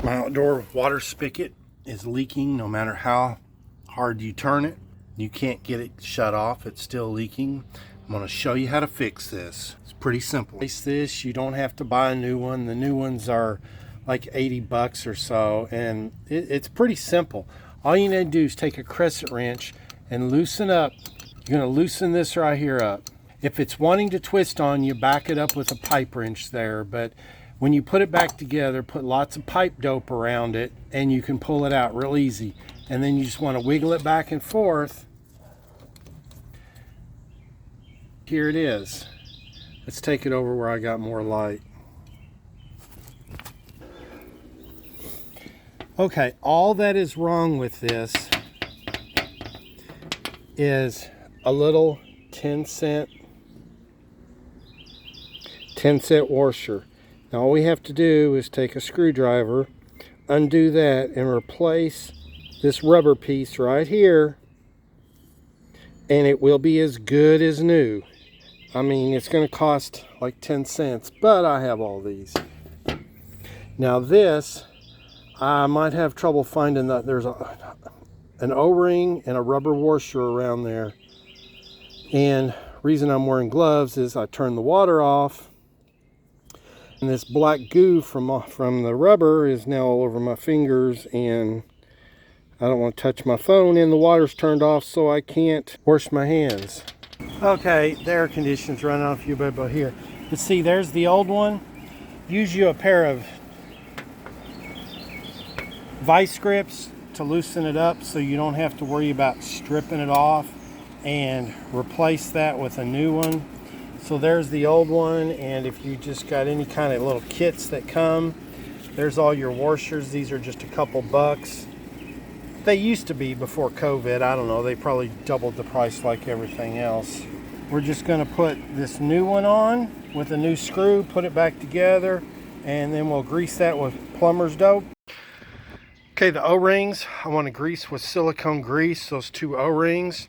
My outdoor water spigot is leaking no matter how hard you turn it. You can't get it shut off, it's still leaking. I'm going to show you how to fix this. It's pretty simple. Fix this, you don't have to buy a new one. The new ones are like 80 bucks or so, and it's pretty simple. All you need to do is take a crescent wrench and loosen up. You're going to loosen this right here up. If it's wanting to twist on you, back it up with a pipe wrench there, but when you put it back together, put lots of pipe dope around it and you can pull it out real easy. And then you just want to wiggle it back and forth. Here it is. Let's take it over where I got more light. Okay, all that is wrong with this is a little 10-cent washer. Now all we have to do is take a screwdriver, undo that, and replace this rubber piece right here, and it will be as good as new. I mean, it's going to cost like 10 cents, but I have all these. Now this, I might have trouble finding that. There's an O-ring and a rubber washer around there. And reason I'm wearing gloves is I turned the water off, and this black goo from the rubber is now all over my fingers, and I don't want to touch my phone, and the water's turned off, so I can't wash my hands. Okay, the air conditioner's running off you about here. But see, there's the old one. Use you a pair of vice grips to loosen it up so you don't have to worry about stripping it off, and replace that with a new one. So there's the old one, and if you just got any kind of little kits that come, there's all your washers. These are just a couple bucks. They used to be before COVID. I don't know, they probably doubled the price like everything else. We're just going to put this new one on with a new screw, put it back together, and then we'll grease that with plumber's dope. Okay, the O-rings, I want to grease with silicone grease, those two O-rings.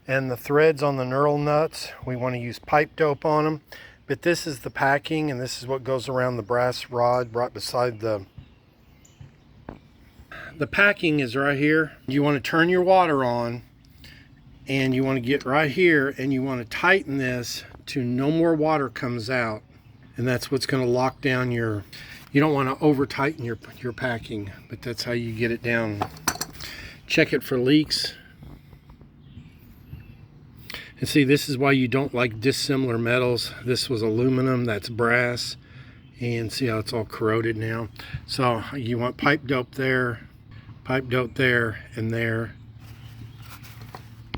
And the threads on the knurl nuts, we want to use pipe dope on them. But this is the packing, and this is what goes around the brass rod right beside the packing is right here. You want to turn your water on, and you want to get right here, and you want to tighten this to no more water comes out. And that's what's going to lock down you don't want to over tighten your packing, but that's how you get it down. Check it for leaks. And see, this is why you don't like dissimilar metals. This was aluminum, that's brass. And see how it's all corroded now. So you want pipe dope there, and there.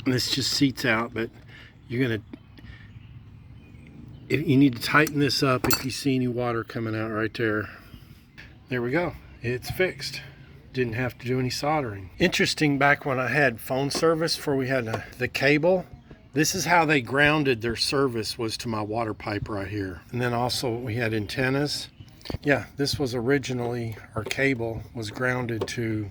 And this just seats out, but you need to tighten this up if you see any water coming out right there. There we go, it's fixed. Didn't have to do any soldering. Interesting, back when I had phone service, before we had the cable, this is how they grounded their service, was to my water pipe right here. And then also we had antennas. Yeah, this was originally, our cable was grounded to